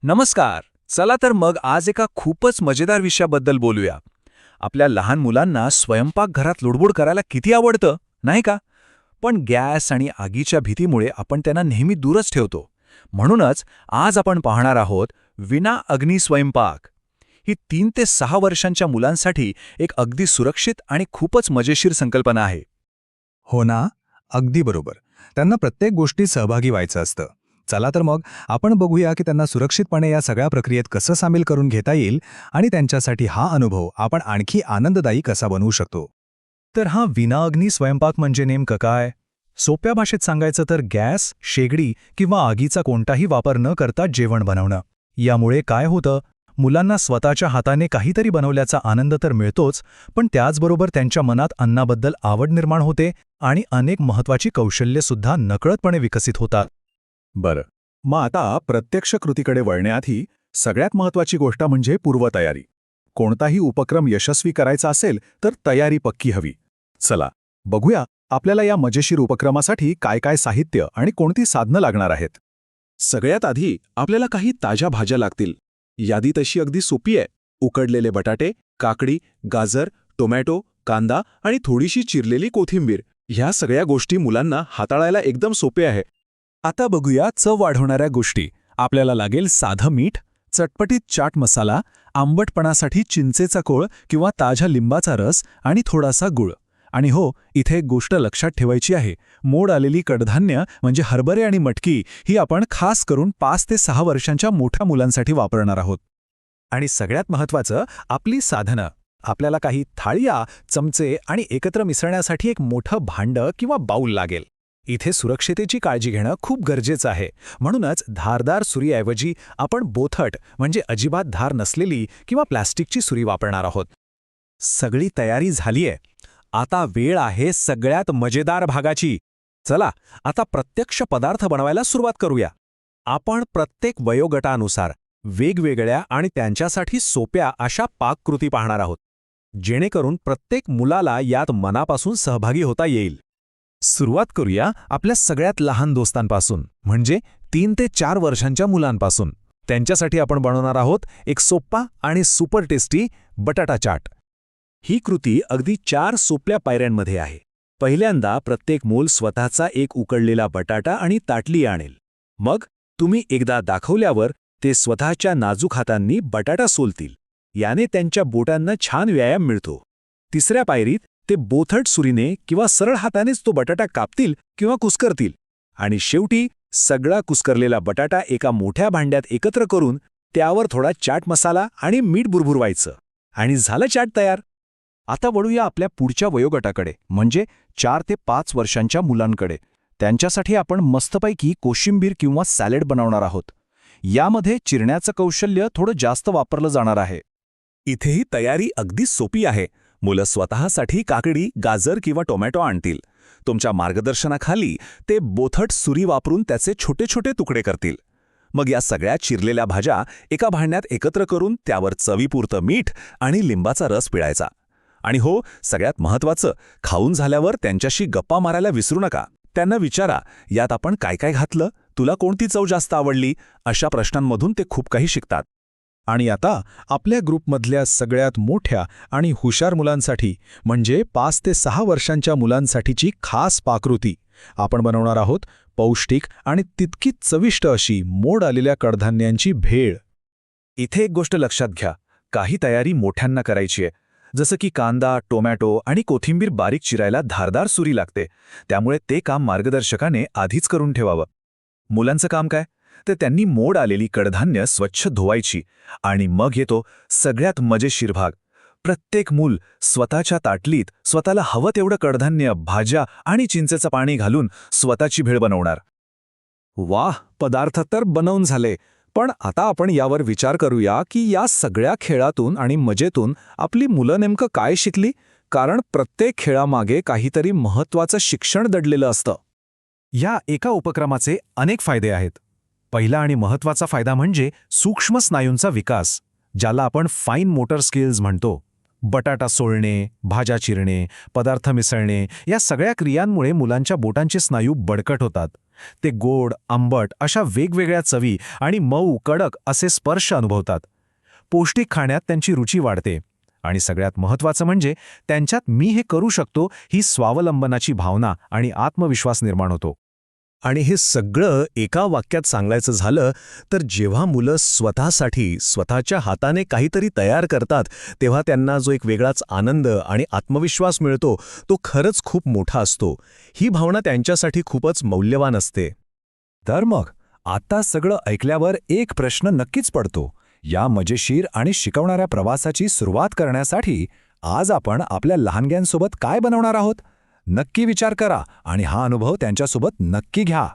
नमस्कार. चला तर मग आज एका खूपच मजेदार विषयाबद्दल बोलूया. आपल्या लहान मुलांना स्वयंपाकघरात लुडबुड करायला किती आवडतं, नाही का? पण गॅस आणि आगीच्या भीतीमुळे आपण त्यांना नेहमी दूरच ठेवतो. म्हणूनच आज आपण पाहणार आहोत विना अग्नी स्वयंपाक. ही 3 ते 6 वर्षांच्या मुलांसाठी एक अगदी सुरक्षित आणि खूपच मजेशीर संकल्पना आहे. हो ना, अगदी बरोबर. त्यांना प्रत्येक गोष्टीत सहभागी व्हायचं असतं. चला तर मग आपण बघूया की त्यांना सुरक्षितपणे या सगळ्या प्रक्रियेत कसं सामील करून घेता येईल आणि त्यांच्यासाठी हा अनुभव आपण आणखी आनंददायी कसा बनवू शकतो. तर हा विनाअग्नी स्वयंपाक म्हणजे नेमकं काय? सोप्या भाषेत सांगायचं तर गॅस, शेगडी किंवा आगीचा कोणताही वापर न करता जेवण बनवणं. यामुळे काय होतं? मुलांना स्वतःच्या हाताने काहीतरी बनवल्याचा आनंद तर मिळतोच, पण त्याचबरोबर त्यांच्या मनात अन्नाबद्दल आवड निर्माण होते आणि अनेक महत्त्वाची कौशल्यसुद्धा नकळतपणे विकसित होतात. बरं. मग आता प्रत्यक्ष कृतीकडे वळण्याआधी सगळ्यात महत्त्वाची गोष्ट म्हणजे पूर्वतयारी. कोणताही उपक्रम यशस्वी करायचा असेल तर तयारी पक्की हवी. चला, बघूया आपल्याला या मजेशीर उपक्रमासाठी काय काय साहित्य आणि कोणती साधनं लागणार आहेत. सगळ्यात आधी आपल्याला काही ताज्या भाज्या लागतील. यादी तशी अगदी सोपी आहे. उकडलेले बटाटे, काकडी, गाजर, टोमॅटो, कांदा आणि थोडीशी चिरलेली कोथिंबीर. ह्या सगळ्या गोष्टी मुलांना हाताळायला एकदम सोपे आहे. आता बघूया चव वाढवणाऱ्या गोष्टी. आपल्याला लागेल साधं मीठ, चटपटीत चाट मसाला, आंबटपणासाठी चिंचेचा कोळ किंवा ताज्या लिंबाचा रस आणि थोडासा गूळ. आणि हो, इथे एक गोष्ट लक्षात ठेवायची आहे. मोड आलेली कडधान्य म्हणजे हरभरे आणि मटकी ही आपण खास करून 5 ते 6 वर्षांच्या मोठ्या मुलांसाठी वापरणार आहोत. आणि सगळ्यात महत्त्वाचं आपली साधनं. आपल्याला काही थाळ्या, चमचे आणि एकत्र मिसळण्यासाठी एक मोठं भांडं किंवा बाऊल लागेल. इथे सुरक्षितेची काळजी घेणं खूप गरजेचं आहे. म्हणूनच धारदार सुरीऐवजी आपण बोथट म्हणजे अजिबात धार नसलेली किंवा प्लास्टिकची सुरी वापरणार आहोत. सगळी तयारी झालीये. आता वेळ आहे सगळ्यात मजेदार भागाची. चला, आता प्रत्यक्ष पदार्थ बनवायला सुरुवात करूया. आपण प्रत्येक वयोगटानुसार वेगवेगळ्या आणि त्यांच्यासाठी सोप्या अशा पाककृती पाहणार आहोत, जेणेकरून प्रत्येक मुलाला यात मनापासून सहभागी होता येईल. सुरुवात करूया आपल्या सगळ्यात लहान दोस्तांपासून, म्हणजे 3 ते 4 वर्षांच्या मुलांपासून. त्यांच्यासाठी आपण बनवणार आहोत एक सोप्पा आणि सुपर टेस्टी बटाटा चाट. ही कृती अगदी 4 सोप्या पायऱ्यांमध्ये आहे. पहिल्यांदा प्रत्येक मूल स्वतःचा एक उकडलेला बटाटा आणि ताटली आणेल. मग तुम्ही एकदा दाखवल्यावर ते स्वतःच्या नाजूक हातांनी बटाटा सोलतील. याने त्यांच्या बोटांना छान व्यायाम मिळतो. तिसऱ्या पायरीत ते बोथट सुरीने किंवा सरळ हातानेच तो बटाटा कापतील किंवा कुस्करतील. आणि शेवटी सगळा कुस्करलेला बटाटा एका मोठ्या भांड्यात एकत्र करून त्यावर थोडा चाट मसाला आणि मीठ बुरबुरवायचं. आणि झालं चाट तयार. आता वळूया आपल्या पुढच्या वयोगटाकडे, म्हणजे 4 ते 5 वर्षांच्या मुलांकडे. त्यांच्यासाठी आपण मस्तपैकी कोशिंबीर किंवा सॅलड बनवणार आहोत. यामध्ये चिरण्याचं कौशल्य थोडं जास्त वापरलं जाणार आहे. इथेही तयारी अगदी सोपी आहे. मुलं स्वतःसाठी काकडी, गाजर किंवा टोमॅटो आणतील. तुमच्या मार्गदर्शनाखाली ते बोथट सुरी वापरून त्याचे छोटे छोटे तुकडे करतील. मग या सगळ्या चिरलेल्या भाज्या एका भांड्यात एकत्र करून त्यावर चवीपुरतं मीठ आणि लिंबाचा रस पिळायचा. आणि हो, सगळ्यात महत्त्वाचं, खाऊन झाल्यावर त्यांच्याशी गप्पा मारायला विसरू नका. त्यांना विचारा, यात आपण काय काय घातलं, तुला कोणती चव जास्त आवडली. अशा प्रश्नांमधून ते खूप काही शिकतात. आणि आता आपल्या ग्रुपमधल्या सगळ्यात मोठ्या आणि हुशार मुलांसाठी, म्हणजे 5 ते 6 वर्षांच्या मुलांसाठीची खास पाककृती. आपण बनवणार आहोत पौष्टिक आणि तितकीच चविष्ट अशी मोड आलेल्या कडधान्यांची भेळ. इथे एक गोष्ट लक्षात घ्या, काही तयारी मोठ्यांना करायची आहे. जसं की कांदा, टोमॅटो आणि कोथिंबीर बारीक चिरायला धारदार सुरी लागते. त्यामुळे ते काम मार्गदर्शकाने आधीच करून ठेवावं. मुलांचं काम काय? तर त्यांनी मोड आलेली कडधान्य स्वच्छ धुवायची. आणि मग येतो सगळ्यात मजेशीर भाग. प्रत्येक मूल स्वतःच्या ताटलीत स्वतःला हवं तेवढं कडधान्य, भाज्या आणि चिंचेचं पाणी घालून स्वतःची भेळ बनवणार. वाह, पदार्थ तर बनवून झाले. पण आता आपण यावर विचार करूया की या सगळ्या खेळातून आणि मजेतून आपली मुलं नेमकं काय शिकली. कारण प्रत्येक खेळामागे काहीतरी महत्त्वाचं शिक्षण दडलेलं असतं. या एका उपक्रमाचे अनेक फायदे आहेत. पहिला आणि महत्त्वाचा फायदा म्हणजे सूक्ष्म स्नायूंचा विकास, ज्याला आपण फाईन मोटर स्किल्स म्हणतो. बटाटा सोलणे, भाज्या चिरणे, पदार्थ मिसळणे या सगळ्या क्रियांमुळे मुलांच्या बोटांचे स्नायू बळकट होतात ते गोड, आंबट अशा वेगवेगळ्या चवी आणि मऊ, कडक असे स्पर्श अनुभवतात. पौष्टिक खाण्यात त्यांची रुची वाढते आणि सगळ्यात महत्त्वाचं म्हणजे त्यांच्यात मी हे करू शकतो ही स्वावलंबनाची भावना आणि आत्मविश्वास निर्माण होतो. आणि हे सगळं एका वाक्यात सांगायचं झालं तर जेव्हा मुलं स्वतःसाठी स्वतःच्या हाताने काहीतरी तयार करतात तेव्हा त्यांना जो एक वेगळाच आनंद आणि आत्मविश्वास मिळतो तो खरंच खूप मोठा असतो. ही भावना त्यांच्यासाठी खूपच मौल्यवान असते. तर मग आता सगळं ऐकल्यावर एक प्रश्न नक्कीच पडतो. या मजेशीर आणि शिकवणाऱ्या प्रवासाची सुरुवात करण्यासाठी आज आपण आपल्या लहानग्यांसोबत काय बनवणार आहोत? नक्की विचार करा आणि हा अनुभव त्यांच्यासोबत नक्की घ्या.